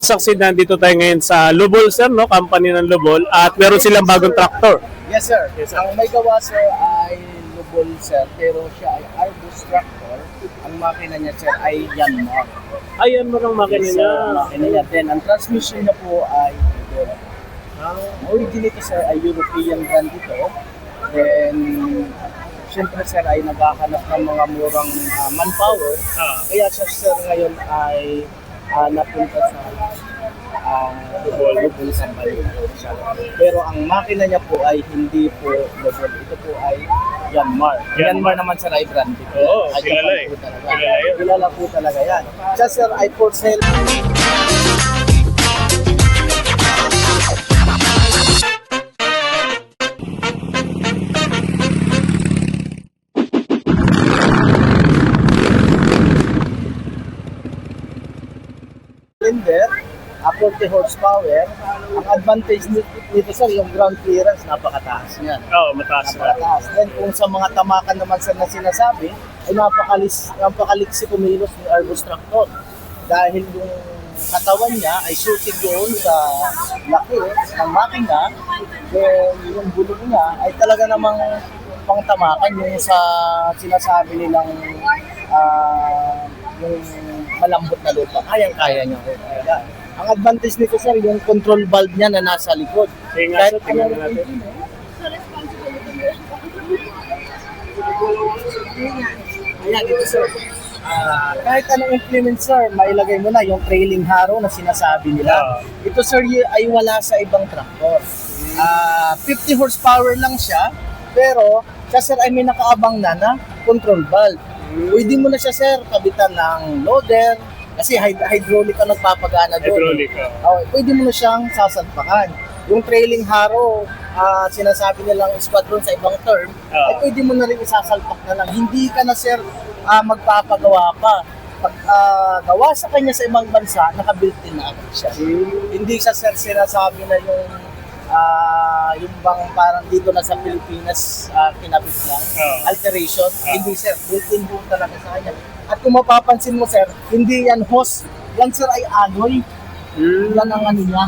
Succeed, nandito tayo ngayon sa Lubol, sir, no? Company ng Lubol. At meron silang bagong tractor. Yes, sir. Yes, sir. Ang may gawa, sir, ay Lubol, sir. Pero siya ay Arbus tractor. Ang makina niya, sir, ay Yanmar. Ayan mo ng makina Yes, niya. sir. Ang makina niya. Then, ang transmission niya po ay Lubol. Ang originator, sir, ay European brand ito. Then, siyempre, sir, ay naghahanap ng mga murang manpower. Kaya siya, sir, ngayon ay napunta sa Lubol sa Balikan. Pero ang makina niya po ay hindi po Lubol. Ito po ay Yanmar. Yanmar naman, sir, ay brand ito. Oo, Ay, kilala Japan eh. po talaga. Kilala yun. Kilala po talaga yan. Siya, sir, ay for sale. Cylinder, 40 horsepower. Ang advantage nito, sir, yung ground clearance, napakataas niyan. Oo, mataas na. Napakataas. Then kung sa mga tamakan naman, sir, na sinasabi, ay napakaliksi kumilos ni Arbus Tractor. Dahil yung katawan niya ay suited doon sa laki ng makina, then yung bulong niya ay talaga namang pangtamakan yung sa sinasabi nilang yung malambot na lupa, kayang-kaya niya. Ang advantage nito, sir, yung control valve niya na nasa likod. Sige nga, sir, tingnan natin. Ayan, ito, sir. Kahit anong implement, sir, mailagay mo na yung trailing harrow na sinasabi nila. Ito, sir, ay wala sa ibang tractor. 50 horsepower lang siya, pero siya, sir, ay may nakaabang na control valve. Pwede mo na siya, sir, kabitan ng loader, kasi hydraulic ang nagpapagana doon. Hydraulic, Pwede mo na siyang sasalpakan. Yung trailing harrow, sinasabi nilang squadron sa ibang term, ay pwede mo na rin isasalpak na lang. Hindi ka na, sir, magpapagawa pa. Pag gawa sa kanya sa ibang bansa, nakabuilt-in na agad siya. Hindi siya, sir, sinasabi na yung bang parang dito na sa Pilipinas kinabit lang, alteration. Hindi, sir, built-in po talaga sa kanya. At kung mapapansin mo, sir, hindi yan hose. Yan, sir, ay alloy. Yan ang ano niya.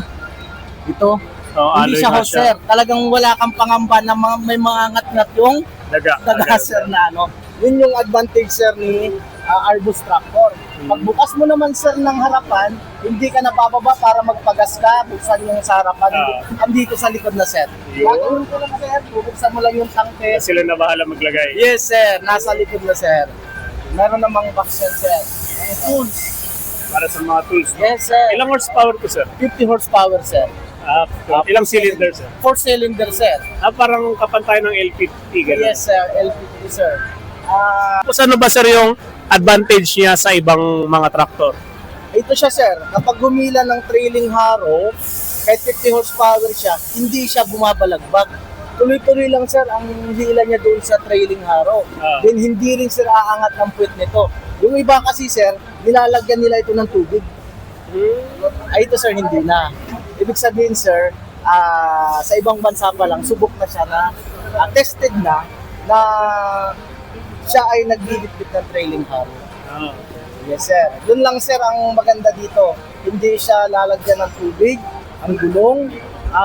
Ito. Hindi siya hose, sir. Talagang wala kang pangamba na may mga ngat-ngat yung daga, sir, na ano. Yun yung advantage, sir, ni Arbus Tractor. Pagbukas mo naman, sir, ng harapan, hindi ka napababa para magpagas ka, buksan yung sa harapan. Andito sa likod na, sir. Gagawin ko lang, sir, bubuksan mo lang yung tangke. Sila na bahala maglagay. Yes, sir. Nasa likod na, sir. Meron namang box yan, sir. Ang tools. Para sa mga tools. No? Yes, sir. Ilang horsepower to, sir? 50 horsepower, sir. Ilang cylinder, sir? 4 cylinder, sir. Parang kapantay ng LPT, gano'n. Yes, sir. LPT, sir. Tapos ano ba, sir, yung advantage niya sa ibang mga traktor? Ito siya, sir. Kapag humila ng trailing harrow, kahit 50 horsepower siya, hindi siya bumabalagbag. Tuloy-tuloy lang, sir, ang hila niya doon sa trailing harrow. Then hindi rin, sir, aangat ng puwet nito. Yung iba kasi, sir, nilalagyan nila ito ng tubig. Ay, ito, sir, hindi na. Ibig sabihin, sir, sa ibang bansa pa lang, subok na siya na tested na siya ay nagbibitbit ng trailing harrow. Yes, sir. Yun lang, sir, ang maganda dito. Hindi siya lalagyan ng tubig, ang gulong.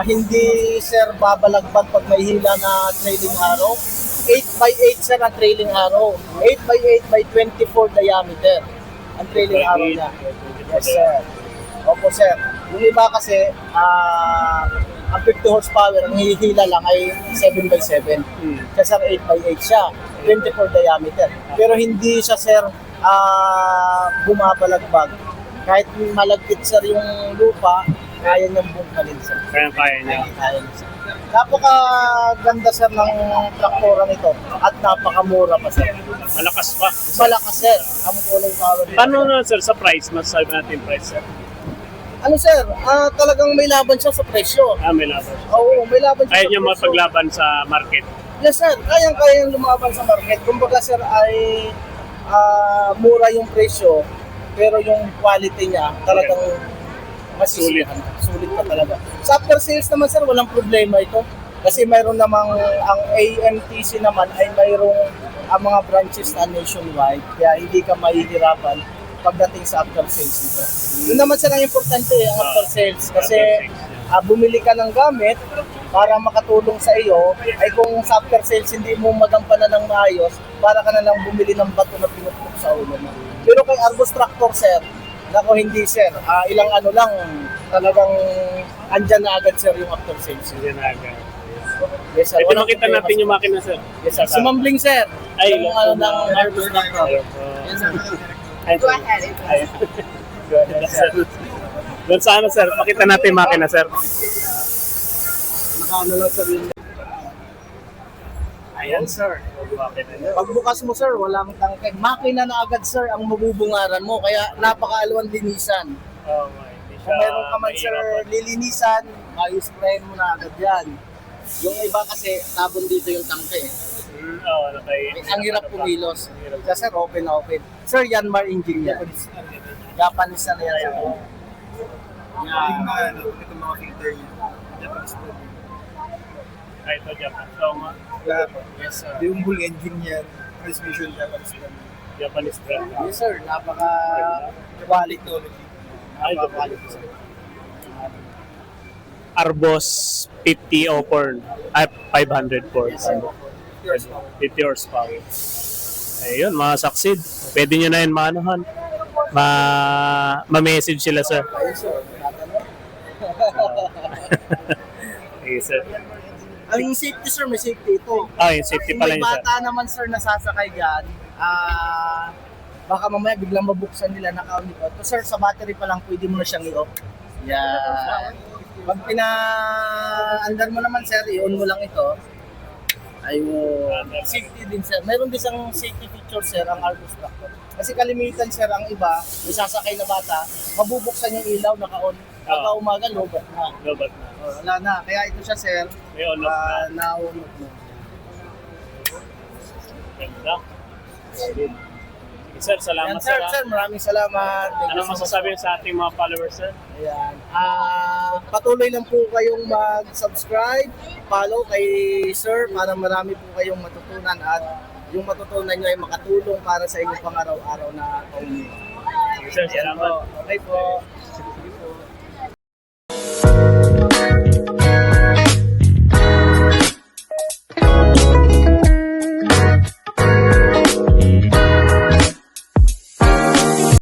Hindi, sir, babalagbag pag may hila na trailing harrow. 8x8, sir, ang trailing harrow. 8x8 by 24 diameter ang trailing harrow niya. Yes, sir. Opo, sir. Yung iba kasi, ang 50 horsepower, ang hihila lang ay 7x7. Siya, sir, 8x8 siya. 24 diameter. Pero hindi siya, sir, bumabalagbag. Kahit malagkit, sir, yung lupa, kaya niyang bungkalin, sir. Kaya niya. Kaya niya, sir. Napakaganda, sir, ng traktora nito at napakamura pa, sir. Malakas pa. Malakas, sir. Ang kulay power. Paano na, sir, sa price? Masasabi natin yung price, sir? Ano, sir? Talagang may laban siya sa presyo. May laban. Oo, may laban siya Ayaw sa niya presyo. mapaglaban sa market. Yes, sir. Kayang-kayang lumaban sa market. Kumbaga, sir, ay mura yung presyo, pero yung quality niya talagang masisihan. Sulit pa talaga. Sa after sales naman, sir, walang problema ito. Kasi mayroon namang, ang AMTC naman ay mayroong mga branches na nationwide, kaya hindi ka mahihirapan pagdating sa after sales nito. Yun naman sir ang importante, ang after sales. Kasi bumili ka ng gamit para makatulong sa iyo, ay kung sa after sales hindi mo magampanan ng maayos, para ka na lang bumili ng bato na pinupok sa ulo mo. Pero kay Argos Tractor sir, nako hindi sir, ilang ano lang, talagang andyan na agad sir yung after sales. Sige na agad. Yes sir. Ito makita natin yung makina, sir. Yes sir. Sumambling sir. Ay, yung ano ng Argos Tractor. Yes sir. Go ahead. Doon sa ano, sir? Makita natin yung makina, sir. Nakaano lang sir yun. Ayan, sir. Makina niya. Pagbukas mo sir, walang tangke. Makina na agad sir ang mabubungaran mo. Kaya napakaalwan linisan. Oh, my. Hindi siya Kung meron ka man sir mahirap. lilinisan, ayos-sprayin mo na agad yan. Yung iba kasi tabon dito yung tangke. Oo, Ang hirap pumilos. Kasi sir, open na open. Sir, Yanmar engine yan. Japanese na yan sir. Yung mga ano, ito mga filter niya. Japanese po. Ay, ito, Japan. So, Yes sir. Yung whole engine niya, transmission Japanese po. Japanese brand. Yes sir, napaka-quality. Technology. Ay, ito. Napaka-quality sir. Arbos 50 Oporn. Ay, 500 for. Yes sir. 50 horsepower. Ayun, mga succeed. Pwede nyo na yun maanuhan. Ma-message sila, sir. Ayos sir. Okay, sir. Ang safety sir, may safety ito. Ah, yung safety Kung pala may yun, sir. bata naman sir nasasakay dyan, baka mamaya biglang mabuksan nila naka-on ito. Ito sir, sa battery pa lang pwede mo na siyang i-off. Yan. Pag pina-andar mo naman sir, i-on mo lang ito. Ayun. Safety din sir. Meron din siyang safety feature sir, ang Argos Tractor. Kasi kalimitan sir, ang iba, may sasakay na bata, mabubuksan yung ilaw, naka-on. Pagka umaga, lobat na. Lobat na. Wala na. Kaya ito siya sir, May on-off na. na-on off na. Ganda. Sige, sir, salamat, Yan, sir, sir. sir, maraming salamat. Thank you Ano so much. masasabi sa ating mga followers, sir? Ayan. Patuloy lang po kayong mag-subscribe, follow kay Sir para marami po kayong matutunan at yung matutunan nyo ay makatulong para sa inyong pang-araw-araw na pamilya. Sige, sir, salamat. Okay po.